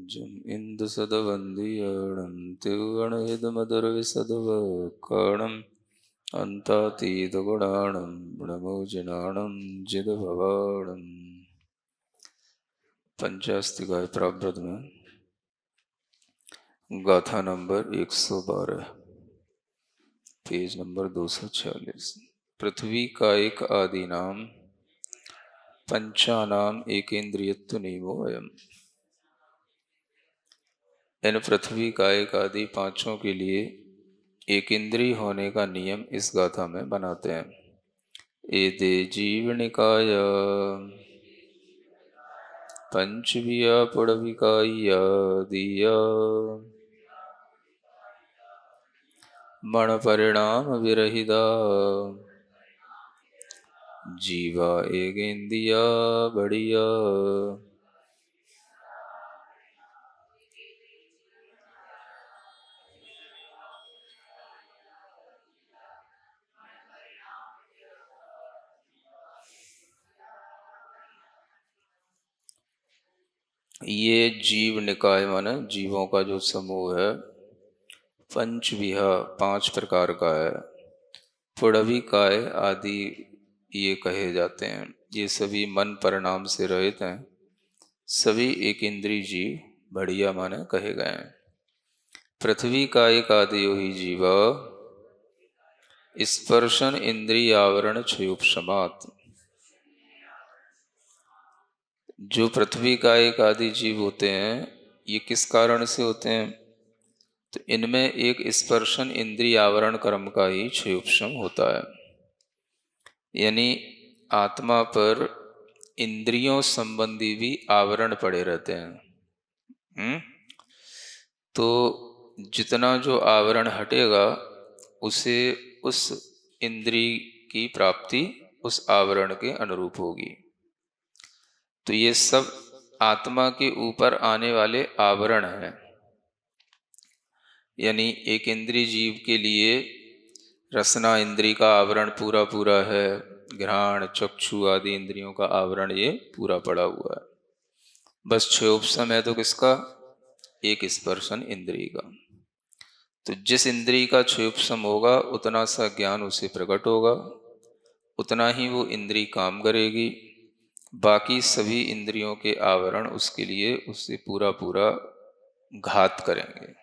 जम इंदुसदवंदियणं तिरुगणहितमधुरविसदवकणम् अन्तातीतगुणाणं गुणमोजिनाणं जिदभवाणम्। पंचास्तिकाय प्रारब्ध में गाथा नंबर 112, पेज नंबर 246। पृथ्वी कायिक आदि नाम पंचानाम एकेन्द्रियत्व नियमो अयम्। इन पृथ्वी कायिक आदि पांचों के लिए एक इंद्रिय होने का नियम इस गाथा में बनाते हैं। एते जीवनिकाय पंचविया पुड़विकाया दिया मण परिणाम विरहिता जीवा एकेन्द्रिया बढ़िया। ये जीव निकाय माने जीवों का जो समूह है, पंचविहा पांच प्रकार का है, पुड़विकाय आदि ये कहे जाते हैं। ये सभी मन परिणाम से रहित हैं, सभी एक इंद्रिय जीव बढ़िया माने कहे गए हैं। पृथ्वी कायिक आदि ही जीवा स्पर्शन इंद्रिय आवरण क्षयोपशमात्। जो पृथ्वी कायिक आदि जीव होते हैं, ये किस कारण से होते हैं? तो इनमें एक स्पर्शन इंद्रिय आवरण कर्म का ही क्षयोपशम होता है। यानी आत्मा पर इंद्रियों संबंधी भी आवरण पड़े रहते हैं। तो जितना जो आवरण हटेगा उसे उस इंद्रिय की प्राप्ति उस आवरण के अनुरूप होगी। तो ये सब आत्मा के ऊपर आने वाले आवरण हैं। यानी एक इंद्रिय जीव के लिए रसना इंद्रिय का आवरण पूरा पूरा है, घ्राण चक्षु आदि इंद्रियों का आवरण ये पूरा पड़ा हुआ है। बस क्षयोपशम है तो किसका? एक स्पर्शन इंद्रिय का। तो जिस इंद्रिय का क्षयोपशम होगा उतना सा ज्ञान उसे प्रकट होगा, उतना ही वो इंद्रिय काम करेगी। बाकी सभी इंद्रियों के आवरण उसके लिए उससे पूरा पूरा घात करेंगे।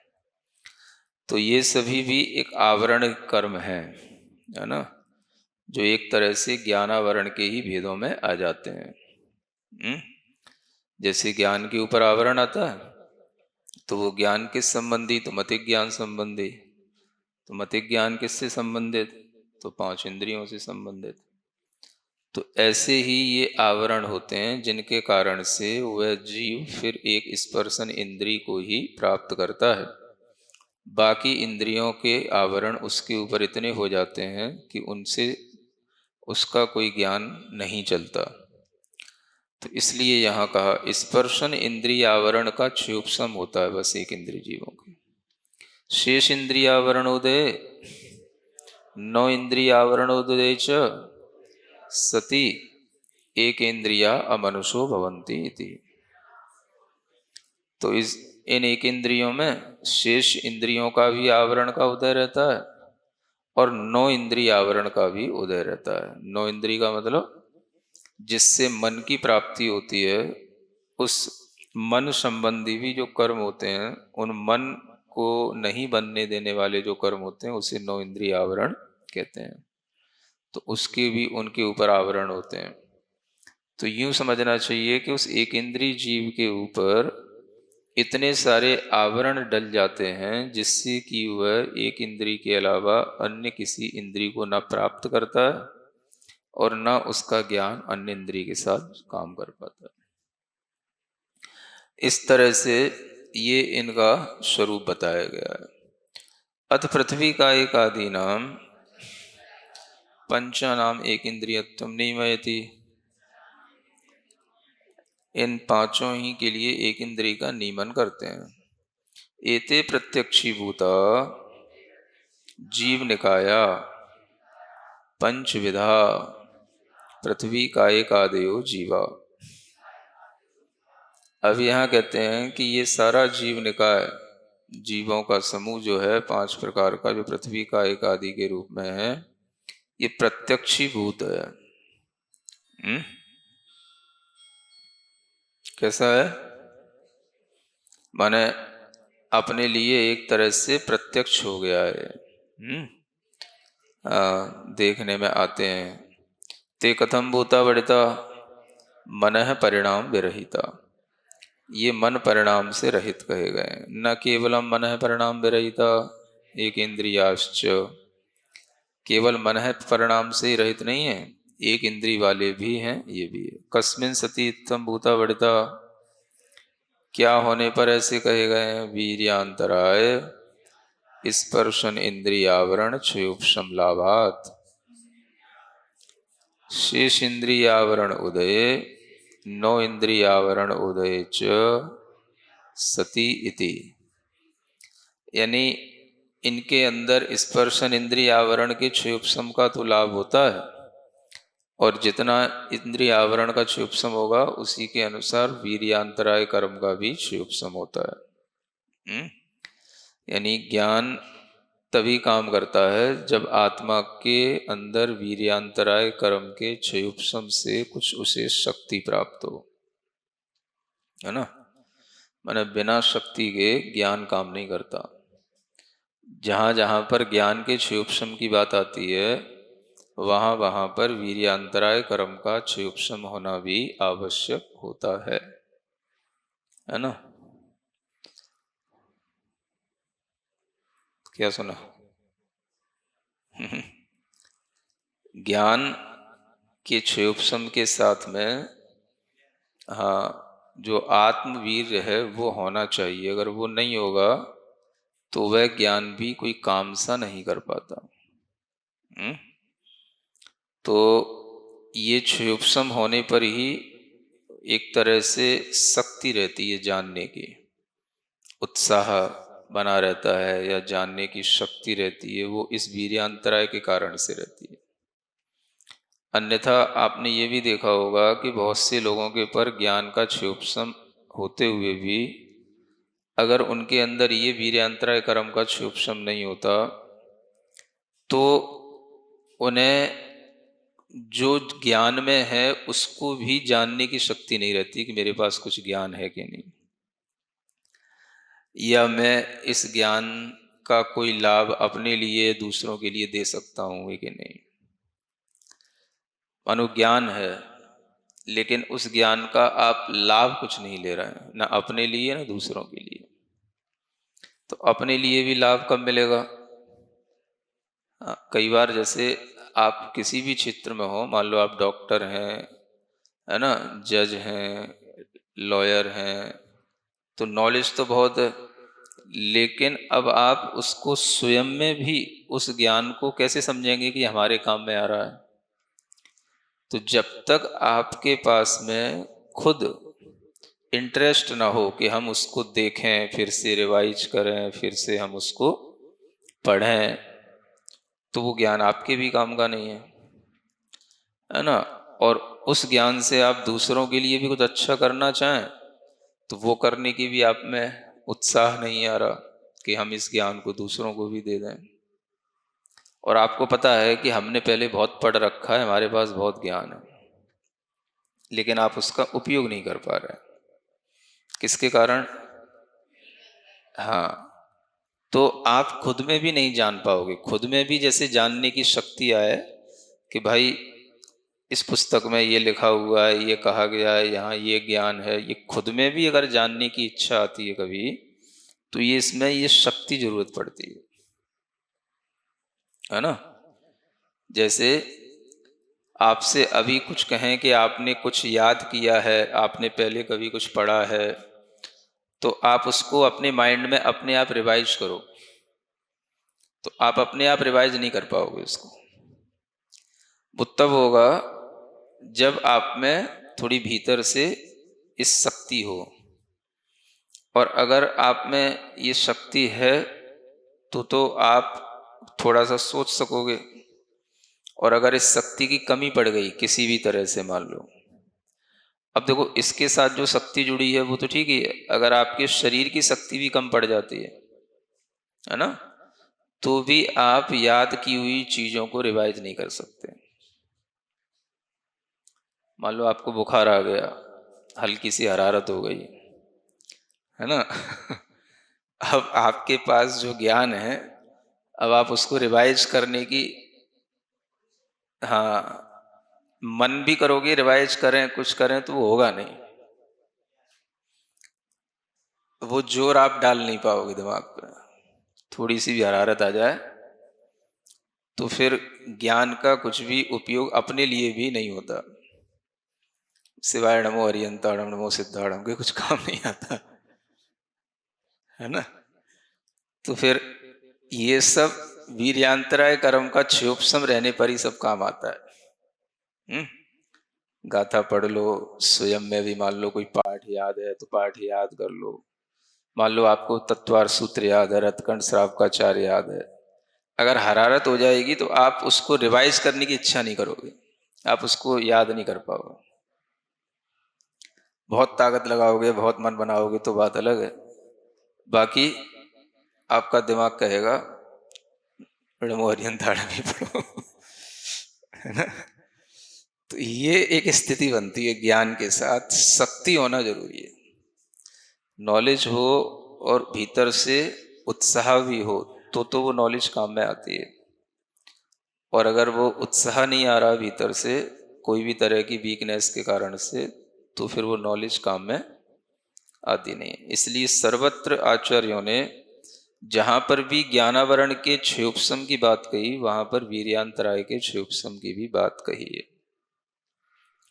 तो ये सभी भी एक आवरण कर्म है ना, जो एक तरह से ज्ञानावरण के ही भेदों में आ जाते हैं। जैसे ज्ञान के ऊपर आवरण आता है तो वो ज्ञान किस संबंधी? तो मतिक ज्ञान संबंधी। तो मतिक ज्ञान किससे संबंधित? तो पांच इंद्रियों से संबंधित। तो ऐसे ही ये आवरण होते हैं जिनके कारण से वह जीव फिर एक स्पर्शन इंद्रिय को ही प्राप्त करता है। बाकी इंद्रियों के आवरण उसके ऊपर इतने हो जाते हैं कि उनसे उसका कोई ज्ञान नहीं चलता। तो इसलिए यहाँ कहा स्पर्शन इंद्रिय आवरण का क्षयोपशम होता है बस एक इंद्रिय जीवों के। शेष इंद्रिय आवरण उदय नौ इंद्रिय आवरण उदय च सती एक इंद्रिया अमनुषो भवन्ति इति। तो इन एक इंद्रियों में शेष इंद्रियों का भी आवरण का उदय रहता है और नौ इंद्रिय आवरण का भी उदय रहता है। नौ इंद्रिय का मतलब जिससे मन की प्राप्ति होती है, उस मन संबंधी भी जो कर्म होते हैं, उन मन को नहीं बनने देने वाले जो कर्म होते हैं उसे नौ इंद्रिय आवरण कहते हैं। तो उसके भी उनके ऊपर आवरण होते हैं। तो यूं समझना चाहिए कि उस एक इंद्रिय जीव के ऊपर इतने सारे आवरण डल जाते हैं जिससे कि वह एक इंद्रिय के अलावा अन्य किसी इंद्रिय को न प्राप्त करता है और न उसका ज्ञान अन्य इंद्रिय के साथ काम कर पाता है। इस तरह से ये इनका स्वरूप बताया गया है। अथ पृथ्वी का एक आदि नाम पंचा नाम एक इंद्रियत्व नियमयति। इन पांचों ही के लिए एक इंद्रिय का नियमन करते हैं। एते प्रत्यक्षीभूता जीव निकाया पंचविधा पृथ्वी कायिक आदयो जीवा। अब यहाँ कहते हैं कि ये सारा जीव निकाय, जीवों का समूह जो है 5 प्रकार का, जो पृथ्वी का एक आदि के रूप में है, ये प्रत्यक्षीभूत है। कैसा है? माने अपने लिए एक तरह से प्रत्यक्ष हो गया है। देखने में आते हैं। ते कथम भूता बढ़िता मनः परिणाम विरहिता, ये मन परिणाम से रहित कहे गए। न केवलम मनः परिणाम विरहिता एक इंद्रियाश्च, केवल मनः परिणाम से ही रहित नहीं है, एक इंद्रिय वाले भी हैं, ये भी है। कस्मिन सती इत्थम भूता बढ़िता, क्या होने पर ऐसे कहे गए हैं? वीर्यांतराय स्पर्शन इंद्रियावरण क्षयोपशम लाभात शेष इंद्रियावरण उदय नो इंद्रियावरण उदय च सती इति। यानी इनके अंदर स्पर्शन इंद्रिय आवरण के क्षयोपशम का तो लाभ होता है, और जितना इंद्रिय आवरण का क्षयोपशम होगा उसी के अनुसार वीर्यांतराय कर्म का भी क्षयोपशम होता है। यानी ज्ञान तभी काम करता है जब आत्मा के अंदर वीर्यांतराय कर्म के क्षयोपशम से कुछ उसे शक्ति प्राप्त हो, है ना। माने बिना शक्ति के ज्ञान काम नहीं करता। जहाँ जहाँ पर ज्ञान के क्षयोपशम की बात आती है, वहाँ वहाँ पर वीर्यांतराय कर्म का क्षयोपशम होना भी आवश्यक होता है ना। क्या सुना? ज्ञान के क्षयोपशम के साथ में जो आत्मवीर्य है वो होना चाहिए। अगर वो नहीं होगा तो वह ज्ञान भी कोई काम सा नहीं कर पाता। तो ये क्षयोपशम होने पर ही एक तरह से शक्ति रहती है जानने की, उत्साह बना रहता है, या जानने की शक्ति रहती है, वो इस वीर्यांतराय के कारण से रहती है। अन्यथा आपने ये भी देखा होगा कि बहुत से लोगों के पर ज्ञान का क्षयोपशम होते हुए भी अगर उनके अंदर ये वीर्यांतराय कर्म का क्षयोपशम नहीं होता तो उन्हें जो ज्ञान में है उसको भी जानने की शक्ति नहीं रहती कि मेरे पास कुछ ज्ञान है कि नहीं, या मैं इस ज्ञान का कोई लाभ अपने लिए दूसरों के लिए दे सकता हूँ कि नहीं। मानो ज्ञान है लेकिन उस ज्ञान का आप लाभ कुछ नहीं ले रहे हैं, ना अपने लिए ना दूसरों के लिए। तो अपने लिए भी लाभ कब मिलेगा? कई बार जैसे आप किसी भी क्षेत्र में हो, मान लो आप डॉक्टर हैं, है ना, जज हैं, लॉयर हैं, तो नॉलेज तो बहुत है, लेकिन अब आप उसको स्वयं में भी उस ज्ञान को कैसे समझेंगे कि हमारे काम में आ रहा है? तो जब तक आपके पास में खुद इंटरेस्ट ना हो कि हम उसको देखें, फिर से रिवाइज करें, फिर से हम उसको पढ़ें, तो वो ज्ञान आपके भी काम का नहीं है ना। और उस ज्ञान से आप दूसरों के लिए भी कुछ अच्छा करना चाहें तो वो करने की भी आप में उत्साह नहीं आ रहा कि हम इस ज्ञान को दूसरों को भी दे दें। और आपको पता है कि हमने पहले बहुत पढ़ रखा है, हमारे पास बहुत ज्ञान है, लेकिन आप उसका उपयोग नहीं कर पा रहे। किसके कारण? हाँ, तो आप खुद में भी नहीं जान पाओगे। खुद में भी जैसे जानने की शक्ति आए कि भाई इस पुस्तक में ये लिखा हुआ है, ये कहा गया है, यहाँ ये ज्ञान है, ये खुद में भी अगर जानने की इच्छा आती है कभी, तो ये इसमें ये शक्ति जरूरत पड़ती है ना। जैसे आपसे अभी कुछ कहें कि आपने कुछ याद किया है, आपने पहले कभी कुछ पढ़ा है, तो आप उसको अपने माइंड में अपने आप रिवाइज करो, तो आप अपने आप रिवाइज नहीं कर पाओगे उसको। वो तब होगा जब आप में थोड़ी भीतर से इस शक्ति हो, और अगर आप में ये शक्ति है तो आप थोड़ा सा सोच सकोगे। और अगर इस शक्ति की कमी पड़ गई किसी भी तरह से, मान लो अब देखो, इसके साथ जो शक्ति जुड़ी है वो तो ठीक ही है, अगर आपके शरीर की शक्ति भी कम पड़ जाती है ना, तो भी आप याद की हुई चीजों को रिवाइज नहीं कर सकते। मान लो आपको बुखार आ गया, हल्की सी हरारत हो गई, है ना अब आपके पास जो ज्ञान है, अब आप उसको रिवाइज करने की, हाँ, मन भी करोगे रिवाइज करें कुछ करें तो वो होगा नहीं, वो जोर आप डाल नहीं पाओगे दिमाग पे। थोड़ी सी भी हरारत आ जाए तो फिर ज्ञान का कुछ भी उपयोग अपने लिए भी नहीं होता, सिवाय नमो हरियंताणम नमो सिद्धाणम के कुछ काम नहीं आता, है ना। तो फिर ये सब वीर्यांतराय कर्म का क्षोभसम रहने पर ही सब काम आता है। गाथा पढ़ लो, स्वयं में भी मान लो कोई पाठ याद है तो पाठ याद कर लो, मान लो आपको तत्वार सूत्र याद है, रतकंड श्राव का चार याद है, अगर हरारत हो जाएगी तो आप उसको रिवाइज करने की इच्छा नहीं करोगे, आप उसको याद नहीं कर पाओगे। बहुत ताकत लगाओगे, बहुत मन बनाओगे तो बात अलग है, बाकी आपका दिमाग कहेगा नमो हरियंताणम ही पढ़ो है ना। तो ये एक स्थिति बनती है, ज्ञान के साथ शक्ति होना जरूरी है, नॉलेज हो और भीतर से उत्साह भी हो तो वो नॉलेज काम में आती है, और अगर वो उत्साह नहीं आ रहा भीतर से कोई भी तरह की वीकनेस के कारण से, तो फिर वो नॉलेज काम में आती नहीं। इसलिए सर्वत्र आचार्यों ने जहां पर भी ज्ञानावरण के क्षयोपशम की बात कही, वहां पर वीर्यांतराय के क्षयोपशम की भी बात कही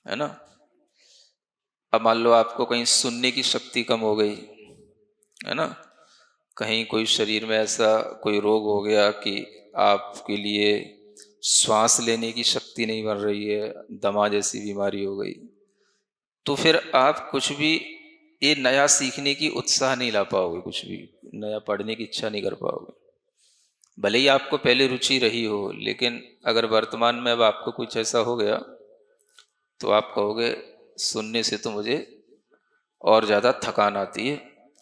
है ना। अब मान लो आपको कहीं सुनने की शक्ति कम हो गई, है ना, कहीं कोई शरीर में ऐसा कोई रोग हो गया कि आपके लिए श्वास लेने की शक्ति नहीं बन रही है, दमा जैसी बीमारी हो गई, तो फिर आप कुछ भी ये नया सीखने की उत्साह नहीं ला पाओगे, कुछ भी नया पढ़ने की इच्छा नहीं कर पाओगे, भले ही आपको पहले रुचि रही हो, लेकिन अगर वर्तमान में अब आपको कुछ ऐसा हो गया तो आप कहोगे सुनने से तो मुझे और ज़्यादा थकान आती है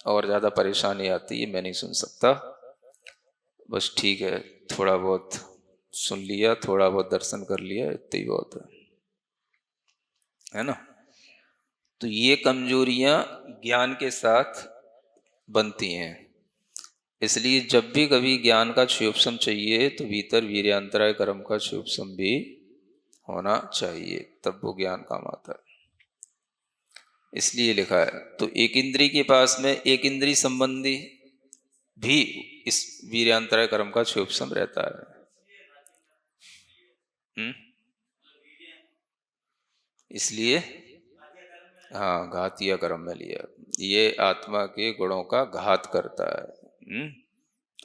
और ज़्यादा परेशानी आती है, मैं नहीं सुन सकता, बस ठीक है थोड़ा बहुत सुन लिया, थोड़ा बहुत दर्शन कर लिया, इतना ही बहुत है ना। तो ये कमजोरियां ज्ञान के साथ बनती हैं, इसलिए जब भी कभी ज्ञान का क्षयोपशम चाहिए तो भीतर वीर्यांतराय कर्म का क्षयोपशम भी होना चाहिए, तब वो ज्ञान काम आता है, इसलिए लिखा है। तो एक इंद्री के पास में एक इंद्री संबंधी भी इस वीर्यांतराय कर्म का क्षयोपशम रहता है। इसलिए हाँ, घातीय कर्म में लिया, ये आत्मा के गुणों का घात करता है।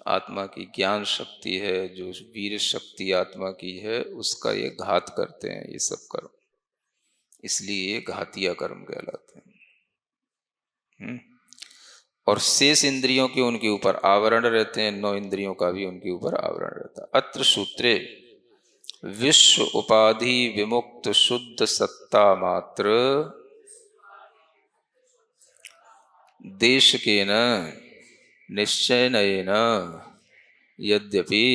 आत्मा की ज्ञान शक्ति है, जो वीर शक्ति आत्मा की है, उसका ये घात करते हैं ये सब कर्म, इसलिए ये घातीय कर्म कहलाते हैं। और शेष इंद्रियों के उनके ऊपर आवरण रहते हैं, 9 इंद्रियों का भी उनके ऊपर आवरण रहता है। अत्र सूत्रे विश्व उपाधि विमुक्त शुद्ध सत्ता मात्र देश के न निश्चयन यद्यपि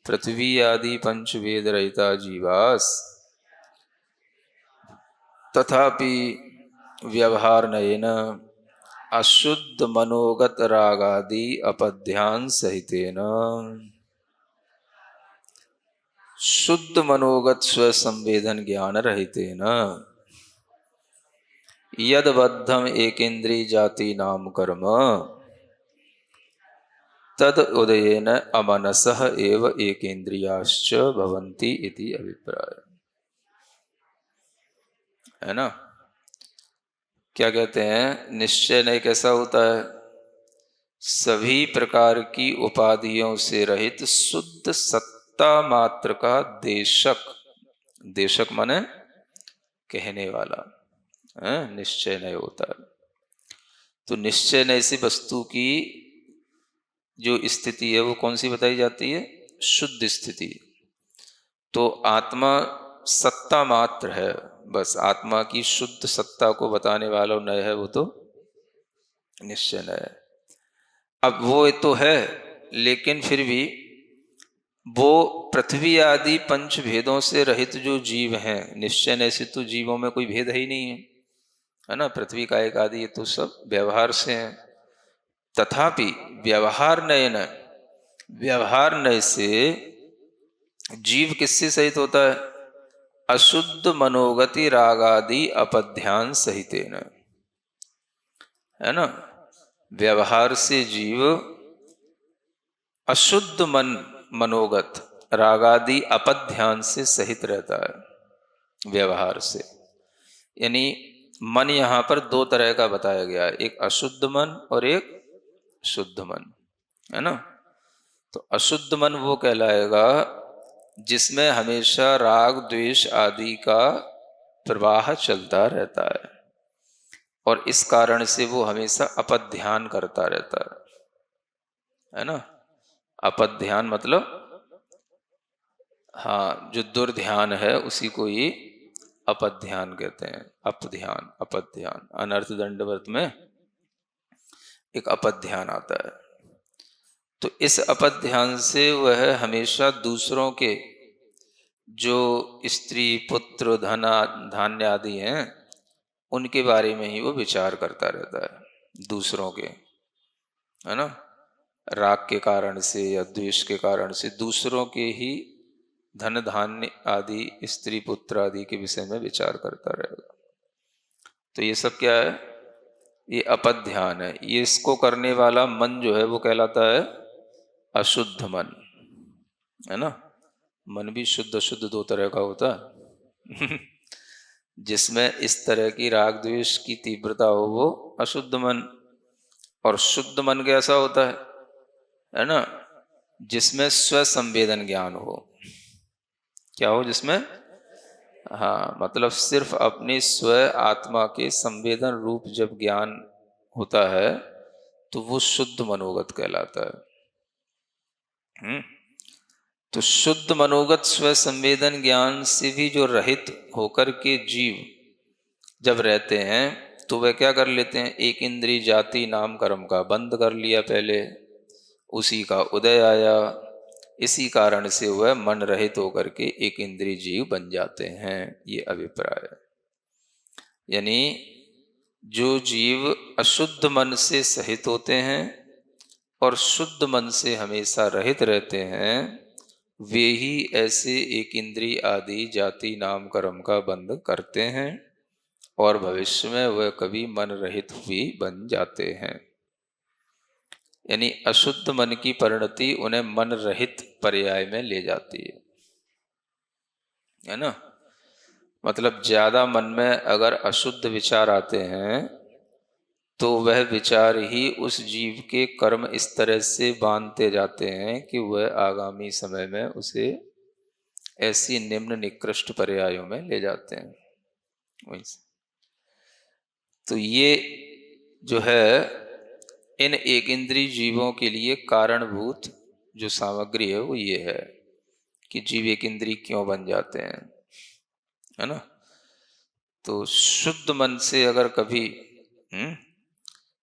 पृथ्वी आदि पंचवेद रहिता जीवास तथापि व्यवहार नयन अशुद्ध मनोगत रागादि अपध्यान सहितेन शुद्ध मनोगत स्वसंवेदन ज्ञान रहितेन यदबद्धम एकेन्द्रिय जाति नाम कर्म तद उदयेन अमनसः एव एकेन्द्रियाश्च भवन्ति इति अभिप्राय, है ना। क्या कहते हैं, निश्चय नहीं कैसा होता है, सभी प्रकार की उपाधियों से रहित शुद्ध सत्ता मात्र का देशक, देशक माने कहने वाला, निश्चय नहीं होता है। तो निश्चय नहीं से वस्तु की जो स्थिति है वो कौन सी बताई जाती है, शुद्ध स्थिति। तो आत्मा सत्ता मात्र है, बस आत्मा की शुद्ध सत्ता को बताने वाला नय है, वो तो निश्चय नय है। अब वो तो है, लेकिन फिर भी वो पृथ्वी आदि पंच भेदों से रहित जो जीव हैं, निश्चय नय से तो जीवों में कोई भेद है ही नहीं है ना। पृथ्वी का एक आदि ये तो सब व्यवहार से हैं। तथापि व्यवहार नय न, व्यवहार नय से जीव किससे सहित होता है? अशुद्ध मनोगति रागादि अपध्यान सहितेन, है ना। व्यवहार से जीव अशुद्ध मनोगत रागादि अपध्यान से सहित रहता है व्यवहार से। यानी मन यहाँ पर दो तरह का बताया गया है, एक अशुद्ध मन और एक शुद्ध मन, है ना। तो अशुद्ध मन वो कहलाएगा जिसमें हमेशा राग द्वेष आदि का प्रवाह चलता रहता है, और इस कारण से वो हमेशा अपध्यान करता रहता है ना। अपध्यान मतलब हाँ, जो दुर्ध्यान है उसी को ही अपध्यान कहते हैं। अपध्यान, अपध्यान, अनर्थ दंडवत में एक अपध्यान आता है। तो इस अपध्यान से वह हमेशा दूसरों के जो स्त्री पुत्र धान्य आदि हैं उनके बारे में ही वो विचार करता रहता है, दूसरों के, है ना। राग के कारण से या द्वेष के कारण से दूसरों के ही धन धान्य आदि स्त्री पुत्र आदि के विषय में विचार करता रहेगा। तो ये सब क्या है? ये अपध्यान है। ये इसको करने वाला मन जो है वो कहलाता है अशुद्ध मन, है ना। मन भी शुद्ध अशुद्ध दो तरह का होता है जिसमें इस तरह की राग द्वेष की तीव्रता हो वो अशुद्ध मन, और शुद्ध मन कैसा होता है ना, जिसमें स्वसंवेदन ज्ञान हो। क्या हो? जिसमें, हाँ, मतलब सिर्फ अपने स्व आत्मा के संवेदन रूप जब ज्ञान होता है तो वो शुद्ध मनोगत कहलाता है। तो शुद्ध मनोगत स्व संवेदन ज्ञान से भी जो रहित होकर के जीव जब रहते हैं तो वह क्या कर लेते हैं? एक इंद्रिय जाति नाम कर्म का बंद कर लिया पहले, उसी का उदय आया, इसी कारण से वह मन रहित होकर के एक इंद्रिय जीव बन जाते हैं। ये अभिप्राय है। यानी जो जीव अशुद्ध मन से सहित होते हैं और शुद्ध मन से हमेशा रहित रहते हैं, वे ही ऐसे एक इंद्रिय आदि जाति नाम कर्म का बंद करते हैं और भविष्य में वह कभी मन रहित भी बन जाते हैं। यानी अशुद्ध मन की परिणति उन्हें मन रहित पर्याय में ले जाती है ना। मतलब ज्यादा मन में अगर अशुद्ध विचार आते हैं तो वह विचार ही उस जीव के कर्म इस तरह से बांधते जाते हैं कि वह आगामी समय में उसे ऐसी निम्न निकृष्ट पर्यायों में ले जाते हैं। वही से। तो ये जो है इन एक इंद्रिय जीवों के लिए कारणभूत जो सामग्री है वो ये है कि जीव एक इंद्रिय क्यों बन जाते हैं, है ना। तो शुद्ध मन से अगर कभी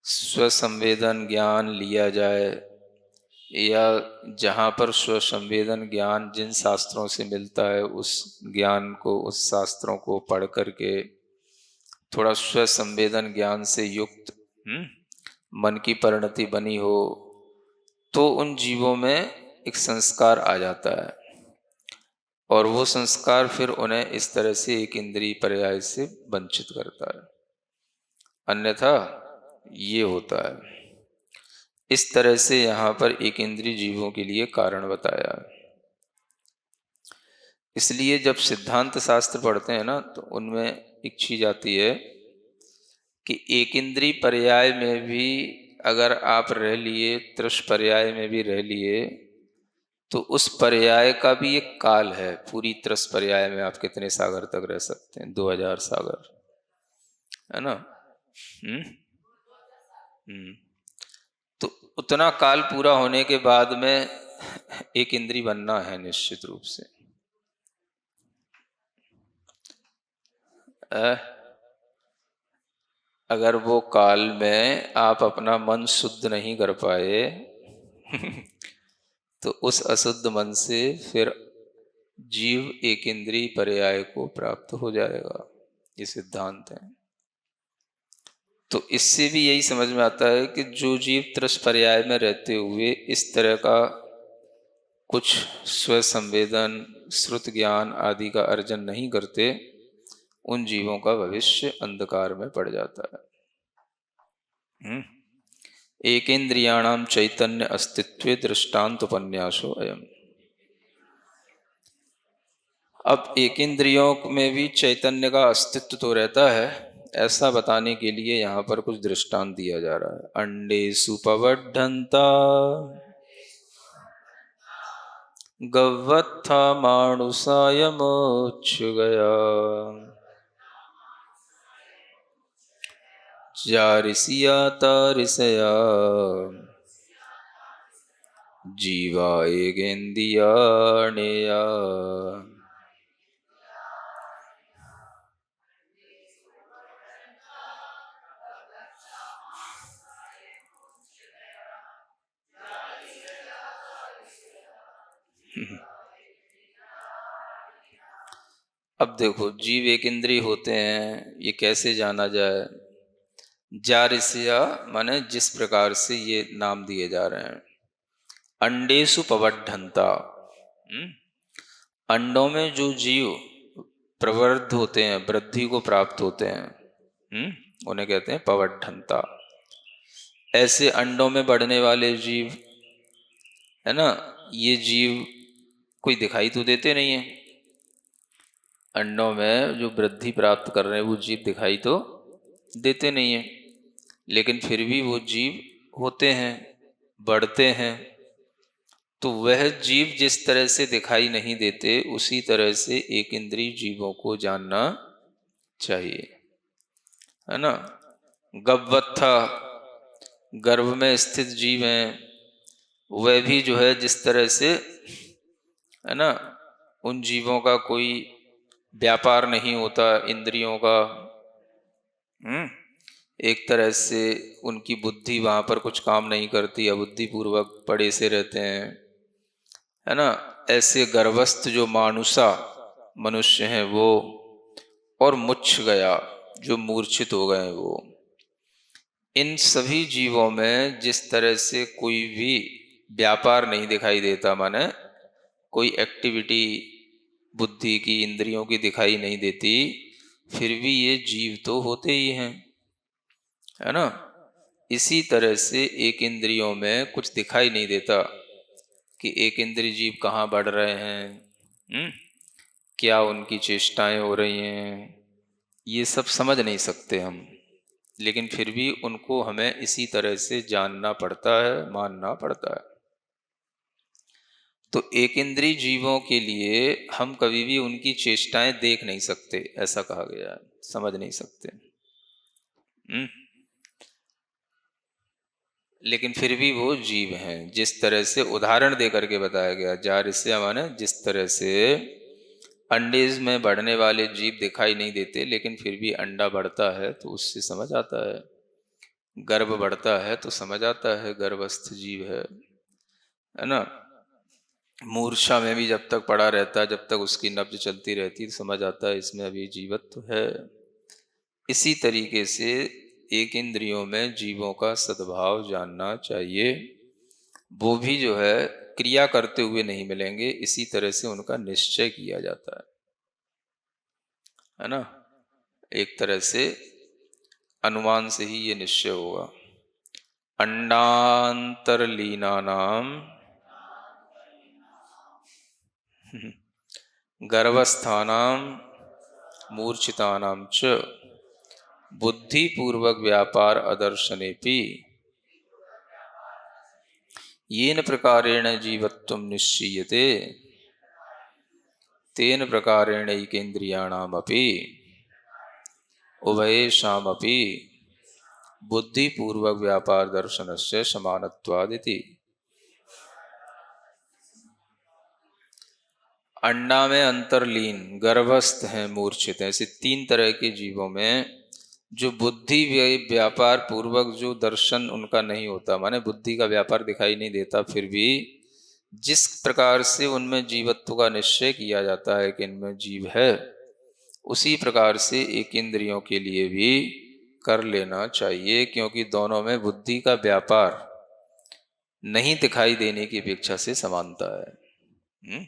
स्वसंवेदन ज्ञान लिया जाए, या जहाँ पर स्वसंवेदन ज्ञान जिन शास्त्रों से मिलता है उस ज्ञान को, उस शास्त्रों को पढ़ करके थोड़ा स्वसंवेदन ज्ञान से युक्त मन की परिणति बनी हो, तो उन जीवों में एक संस्कार आ जाता है, और वो संस्कार फिर उन्हें इस तरह से एक इंद्रिय पर्याय से वंचित करता है। अन्यथा ये होता है। इस तरह से यहाँ पर एक इंद्रिय जीवों के लिए कारण बताया है। इसलिए जब सिद्धांत शास्त्र पढ़ते हैं ना तो उनमें एक चीज आती है कि एक इंद्रिय पर्याय में भी अगर आप रह लिए, त्रिश पर्याय में भी रह लिए, तो उस पर्याय का भी एक काल है। पूरी त्रिश पर्याय में आप कितने सागर तक रह सकते हैं? 2000 सागर, है ना। तो उतना काल पूरा होने के बाद में एक इंद्रिय बनना है निश्चित रूप से। अ, अगर वो काल में आप अपना मन शुद्ध नहीं कर पाए तो उस अशुद्ध मन से फिर जीव एक इंद्रिय पर्याय को प्राप्त हो जाएगा। ये सिद्धांत है। तो इससे भी यही समझ में आता है कि जो जीव त्रस पर्याय में रहते हुए इस तरह का कुछ स्व संवेदन श्रुत ज्ञान आदि का अर्जन नहीं करते, उन जीवों का भविष्य अंधकार में पड़ जाता है। एकेन्द्रियाणाम चैतन्य अस्तित्वे दृष्टांत उपन्यासो अयम। अब एकेंद्रियों में भी चैतन्य का अस्तित्व तो रहता है, ऐसा बताने के लिए यहाँ पर कुछ दृष्टांत दिया जा रहा है। अंडे सुपवड्ढंता गव्वत्था मानुषायमोच्छ गया जारिसिया तारिसया जीवा एगेन्द्रिया नेया। अब देखो, जीव एक इंद्रिय होते हैं, ये कैसे जाना जाए? जारिसिया माने जिस प्रकार से ये नाम दिए जा रहे हैं। अंडेसु पवड्ढंता, अंडों में जो जीव प्रवृद्ध होते हैं, वृद्धि को प्राप्त होते हैं, उन्हें कहते हैं पवड्ढंता। ऐसे अंडों में बढ़ने वाले जीव है ना, ये जीव कोई दिखाई तो देते नहीं है। अंडों में जो वृद्धि प्राप्त कर रहे हैं वो जीव दिखाई तो देते नहीं है, लेकिन फिर भी वो जीव होते हैं, बढ़ते हैं। तो वह जीव जिस तरह से दिखाई नहीं देते, उसी तरह से एक इंद्रिय जीवों को जानना चाहिए, है ना। गव्वत्था, गर्भ में स्थित जीव हैं, वह भी जो है जिस तरह से, है ना, उन जीवों का कोई व्यापार नहीं होता इंद्रियों का। एक तरह से उनकी बुद्धि वहां पर कुछ काम नहीं करती, अबुद्धि पूर्वक पड़े से रहते हैं, है ना। ऐसे गर्भस्थ जो मानुषा मनुष्य हैं वो, और मुच्छ गया जो मूर्छित हो गए वो, इन सभी जीवों में जिस तरह से कोई भी व्यापार नहीं दिखाई देता, माने कोई एक्टिविटी बुद्धि की इंद्रियों की दिखाई नहीं देती, फिर भी ये जीव तो होते ही हैं, है ना। इसी तरह से एक इंद्रियों में कुछ दिखाई नहीं देता कि एक इंद्रिय जीव कहाँ बढ़ रहे हैं, क्या उनकी चेष्टाएं हो रही हैं, ये सब समझ नहीं सकते हम, लेकिन फिर भी उनको हमें इसी तरह से जानना पड़ता है, मानना पड़ता है। तो एक इंद्रिय जीवों के लिए हम कभी भी उनकी चेष्टाएं देख नहीं सकते, ऐसा कहा गया है, समझ नहीं सकते। लेकिन फिर भी वो जीव हैं, जिस तरह से उदाहरण दे करके बताया गया। जारिस्या माने जिस तरह से अंडेज में बढ़ने वाले जीव दिखाई नहीं देते, लेकिन फिर भी अंडा बढ़ता है तो उससे समझ आता है, गर्भ बढ़ता है तो समझ आता है गर्भस्थ जीव है ना। मूर्छा में भी जब तक पड़ा रहता है, जब तक उसकी नब्ज चलती रहती है, तो समझ आता है इसमें अभी जीवत्व है। इसी तरीके से एक इंद्रियों में जीवों का सद्भाव जानना चाहिए। वो भी जो है क्रिया करते हुए नहीं मिलेंगे, इसी तरह से उनका निश्चय किया जाता है ना। एक तरह से अनुमान से ही ये निश्चय होगा। अंडांतरलीना नाम गर्भस्थानाम मूर्छितानाम च बुद्धिपूर्वक व्यापार अदर्शनेपि येन प्रकारेण जीवत्वं निश्चीयते तेन प्रकारेण एकेन्द्रियाणामपि उभयेषामपि बुद्धिपूर्वक व्यापार दर्शनस्य समानत्वादिति। अंडा में अंतर्लीन, गर्भस्थ हैं, मूर्छित हैं। ऐसे तीन तरह के जीवों में जो बुद्धि व्यापार पूर्वक जो दर्शन उनका नहीं होता, माने बुद्धि का व्यापार दिखाई नहीं देता, फिर भी जिस प्रकार से उनमें जीवत्व का निश्चय किया जाता है कि इनमें जीव है, उसी प्रकार से एक इंद्रियों के लिए भी कर लेना चाहिए, क्योंकि दोनों में बुद्धि का व्यापार नहीं दिखाई देने की अपेक्षा से समानता है।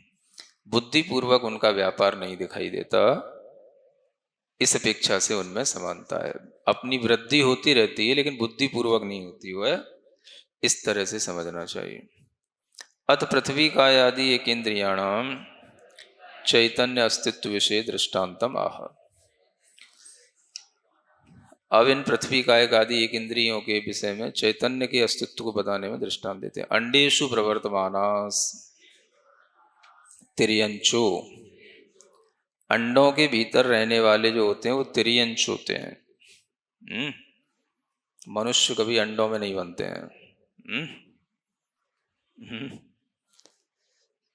बुद्धि पूर्वक उनका व्यापार नहीं दिखाई देता, इस अपेक्षा से उनमें समानता है। अपनी वृद्धि होती रहती है लेकिन बुद्धि पूर्वक नहीं होती है, इस तरह से समझना चाहिए। अत पृथ्वी काय आदि एक इंद्रियाणाम चैतन्य अस्तित्व विषय दृष्टांतम आह। अब इन पृथ्वी कायक आदि एक इंद्रियों के विषय में चैतन्य के अस्तित्व को बताने में दृष्टांत देते हैं। अंडेशु प्रवर्तमानास तिर्यंचो, अंडों के भीतर रहने वाले जो होते हैं वो तिर्यंच होते हैं। मनुष्य कभी अंडों में नहीं बनते हैं।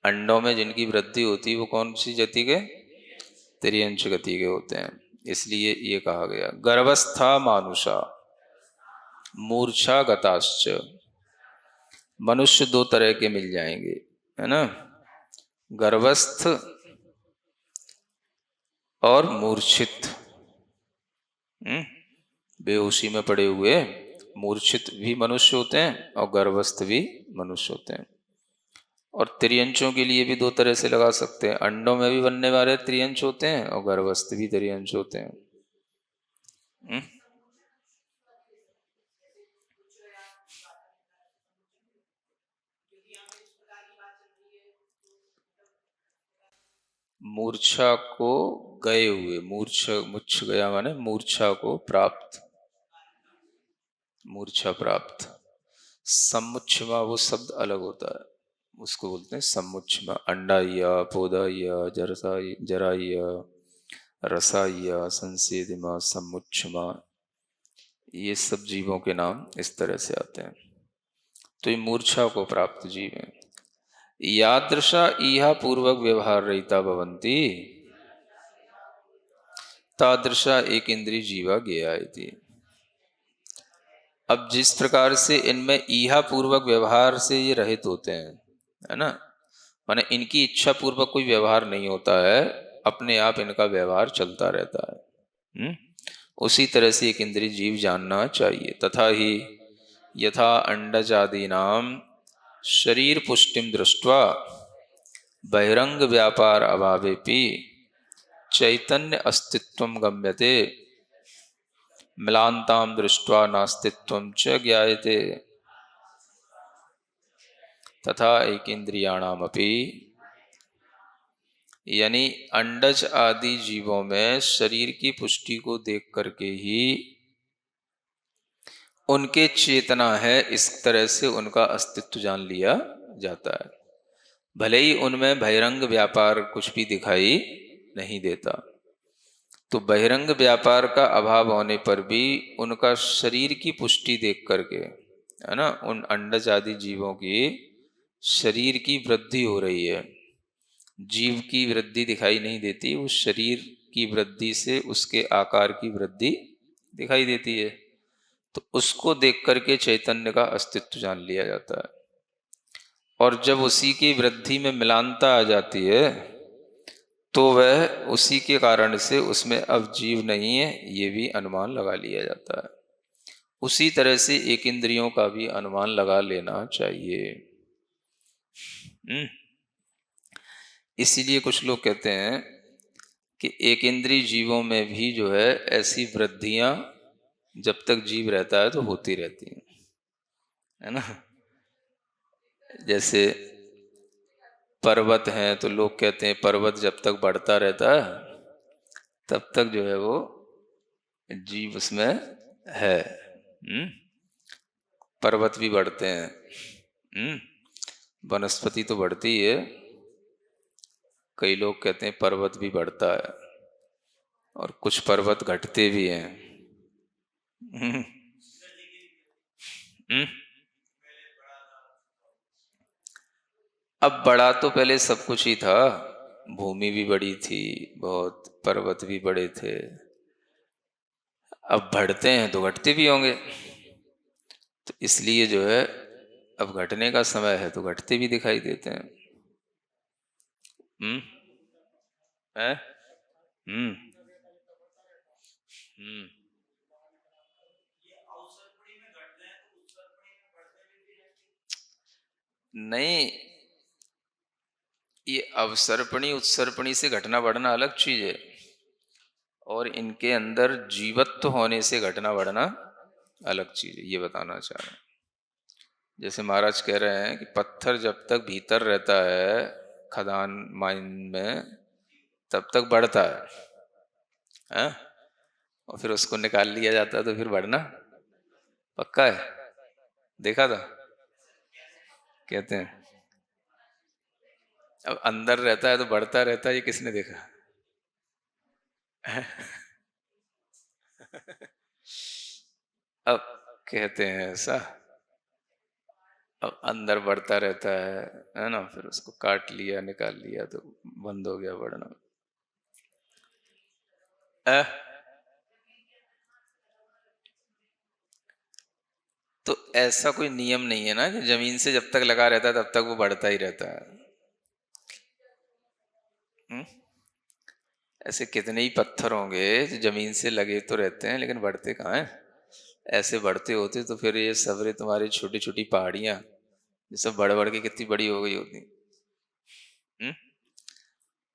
अंडों में जिनकी वृद्धि होती है वो कौन सी जाति के? तिर्यंच गति के होते हैं। इसलिए ये कहा गया गर्भस्था मानुषा मूर्छा गताश्च। मनुष्य दो तरह के मिल जाएंगे, है ना, गर्भस्थ और मूर्छित। बेहोशी में पड़े हुए मूर्छित भी मनुष्य होते हैं और गर्भस्थ भी मनुष्य होते हैं। और त्रियंचों के लिए भी दो तरह से लगा सकते हैं, अंडों में भी बनने वाले त्रियंच होते हैं और गर्भस्थ भी त्रियंच होते हैं। मूर्छा को गए हुए, मूर्छा मुच्छ गया माने मूर्छा को प्राप्त, मूर्छा प्राप्त। सम्मुच्छमा वो शब्द अलग होता है, उसको बोलते हैं सम्मुच्छमा। अंडाइया, पोदाइया, जराइया, रसाइया, संसेदिमा, सम्मुच्छमा, ये सब जीवों के नाम इस तरह से आते हैं। तो ये मूर्छा को प्राप्त जीव हैं। यादृशा इहा पूर्वक व्यवहार रहिता भवंती तादृशा एक इंद्रिय जीवा गया थी। अब जिस प्रकार से इनमें ईहा पूर्वक व्यवहार से ये रहित होते हैं, है ना, माने इनकी इच्छा पूर्वक कोई व्यवहार नहीं होता है, अपने आप इनका व्यवहार चलता रहता है। उसी तरह से एक इंद्रिय जीव जानना चाहिए। तथा ही यथा अंडजादी नाम शरीर पुष्टिम दृष्ट्वा बहिरंग व्यापार अभावेपि चैतन्य अस्तित्वं गम्यते मिलांताम दृष्ट्वा नास्तित्वं च ज्ञायते तथा एकेन्द्रियाणामपि। यानी अंडज आदि जीवों में शरीर की पुष्टि को देख करके ही उनके चेतना है, इस तरह से उनका अस्तित्व जान लिया जाता है। भले ही उनमें बहिरंग व्यापार कुछ भी दिखाई नहीं देता, तो बहिरंग व्यापार का अभाव होने पर भी उनका शरीर की पुष्टि देख करके, है ना, उन अंडज आदि जीवों की शरीर की वृद्धि हो रही है। जीव की वृद्धि दिखाई नहीं देती, उस शरीर की वृद्धि से उसके आकार की वृद्धि दिखाई देती है। तो उसको देख करके चैतन्य का अस्तित्व जान लिया जाता है। और जब उसी की वृद्धि में मिलानता आ जाती है तो वह उसी के कारण से उसमें अब जीव नहीं है, ये भी अनुमान लगा लिया जाता है। उसी तरह से एक इंद्रियों का भी अनुमान लगा लेना चाहिए। इसीलिए कुछ लोग कहते हैं कि एक इंद्रिय जीवों में भी जो है ऐसी वृद्धियां जब तक जीव रहता है तो होती रहती हैं, है ना। जैसे पर्वत हैं तो लोग कहते हैं पर्वत जब तक बढ़ता रहता है तब तक जो है वो जीव उसमें है। पर्वत भी बढ़ते हैं, वनस्पति तो बढ़ती है। कई लोग कहते हैं पर्वत भी बढ़ता है और कुछ पर्वत घटते भी हैं। अब बड़ा तो पहले सब कुछ ही था, भूमि भी बड़ी थी, बहुत पर्वत भी बड़े थे। अब बढ़ते हैं तो घटते भी होंगे, तो इसलिए जो है अब घटने का समय है तो घटते भी दिखाई देते हैं। हम्म। है। हम्म। हम्म। नहीं, ये अवसर्पणी उत्सर्पणी से घटना बढ़ना अलग चीज है, और इनके अंदर जीवत्व होने से घटना बढ़ना अलग चीज है, ये बताना चाह रहे हैं। जैसे महाराज कह रहे हैं कि पत्थर जब तक भीतर रहता है खदान माइन में तब तक बढ़ता है? और फिर उसको निकाल लिया जाता है तो फिर बढ़ना पक्का है। देखा था, कहते हैं अब अंदर रहता है तो बढ़ता रहता है, ये किसने देखा? अब कहते हैं ऐसा, अब अंदर बढ़ता रहता है ना, फिर उसको काट लिया निकाल लिया तो बंद हो गया बढ़ना। अ, तो ऐसा कोई नियम नहीं है ना कि जमीन से जब तक लगा रहता है तब तक वो बढ़ता ही रहता है। हुँ? ऐसे कितने ही पत्थर होंगे जो जमीन से लगे तो रहते हैं लेकिन बढ़ते कहाँ हैं। ऐसे बढ़ते होते तो फिर ये सवरे तुम्हारी छोटी छोटी पहाड़ियां ये सब बढ़ बढ़ के कितनी बड़ी हो गई होती। हुँ?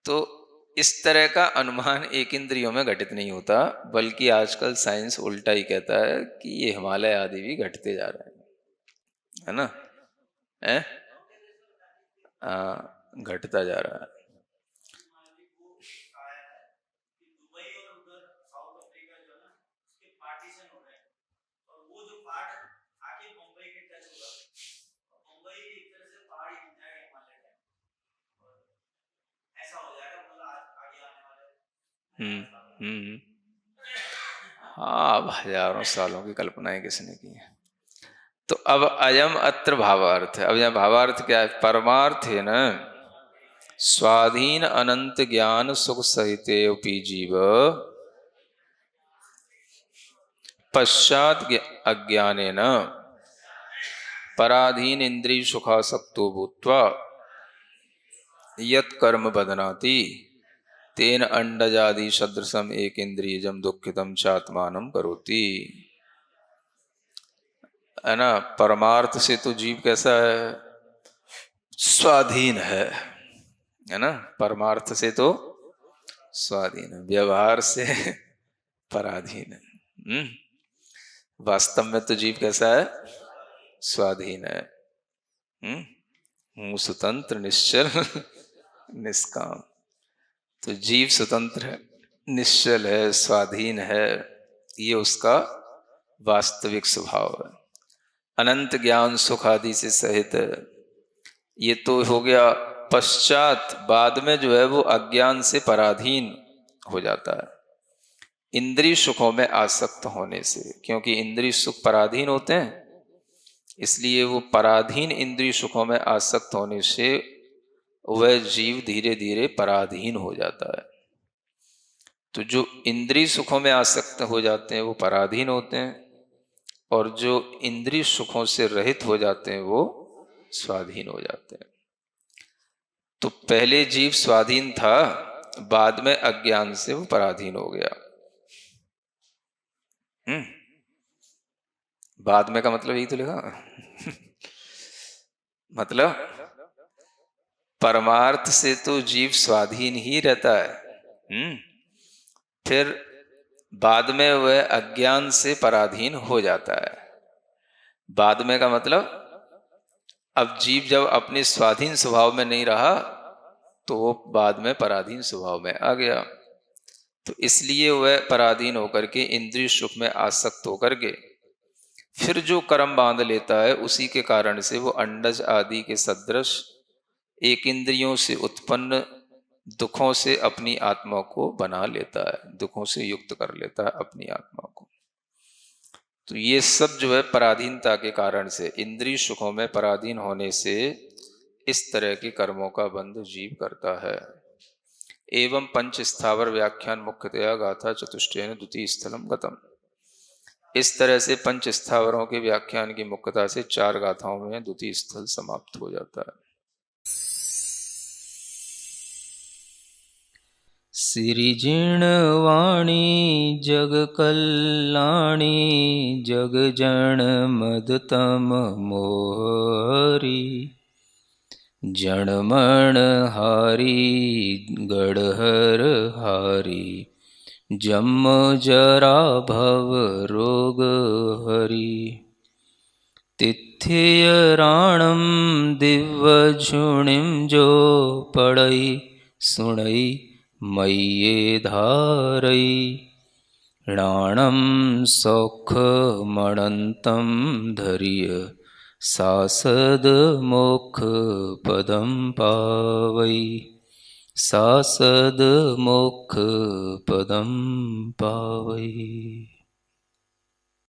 तो इस तरह का अनुमान एक इंद्रियों में घटित नहीं होता, बल्कि आजकल साइंस उल्टा ही कहता है कि ये हिमालय आदि भी घटते जा रहे हैं, है ना? है। घटता जा रहा है। हम्म। हम्म। हाँ, अब हजारों सालों की कल्पनाएं किसने की है। तो अब अयम अत्र भावार्थ है। अब यहाँ भावार्थ क्या है? परमार्थ है ना, स्वाधीन अनंत ज्ञान सुख सहित जीव पश्चात अज्ञानेन पराधीन इंद्रिय सुखासक्तो भूत्वा यत् कर्म बदनाति तेन अंडजादि सदृशम एक इंद्रियजम दुखितम चात्मानम करोति। है ना? परमार्थ से तो जीव कैसा है? स्वाधीन है ना? परमार्थ से तो स्वाधीन है, व्यवहार से पराधीन है। वास्तव में तो जीव कैसा है? स्वाधीन है। हूँ स्वतंत्र निश्चल निष्काम। तो जीव स्वतंत्र है, निश्चल है, स्वाधीन है, ये उसका वास्तविक स्वभाव है। अनंत ज्ञान सुख आदि से सहित है। ये तो हो गया पश्चात, बाद में जो है वो अज्ञान से पराधीन हो जाता है इंद्रिय सुखों में आसक्त होने से, क्योंकि इंद्रिय सुख पराधीन होते हैं, इसलिए वो पराधीन इंद्रिय सुखों में आसक्त होने से वह जीव धीरे धीरे पराधीन हो जाता है। तो जो इंद्रिय सुखों में आसक्त हो जाते हैं वो पराधीन होते हैं, और जो इंद्रिय सुखों से रहित हो जाते हैं वो स्वाधीन हो जाते हैं। तो पहले जीव स्वाधीन था, बाद में अज्ञान से वो पराधीन हो गया। बाद में का मतलब यही तो लिखा मतलब परमार्थ से तो जीव स्वाधीन ही रहता है। फिर बाद में वह अज्ञान से पराधीन हो जाता है। बाद में का मतलब अब जीव जब अपने स्वाधीन स्वभाव में नहीं रहा तो वो बाद में पराधीन स्वभाव में आ गया। तो इसलिए वह पराधीन होकर के इंद्रिय सुख में आसक्त होकर के फिर जो कर्म बांध लेता है, उसी के कारण से वो अंडज आदि के सदृश एक इंद्रियों से उत्पन्न दुखों से अपनी आत्मा को बना लेता है, दुखों से युक्त कर लेता है अपनी आत्मा को। तो ये सब जो है पराधीनता के कारण से, इंद्रिय सुखों में पराधीन होने से इस तरह के कर्मों का बंध जीव करता है। एवं पंच स्थावर व्याख्यान मुख्यतया गाथा चतुष्टयेन द्वितीय स्थलम गतम। इस तरह से पंच स्थावरों के व्याख्यान की मुख्यता से 4 गाथाओं में द्वितीय स्थल समाप्त हो जाता है। सिरिजिणवाणी जग कल्याणी जग जन मदतम मोहरी जणमण हारी गढ़हर हारी जम जरा भव रोग हरि तिथियराणम दिव्य झुणिम जो पड़ई सुणई मय्ये धारई राणम सौख मणंतम धरिय सासद मोक्ष पदम पावई सासद मोक्ष पदम पावई।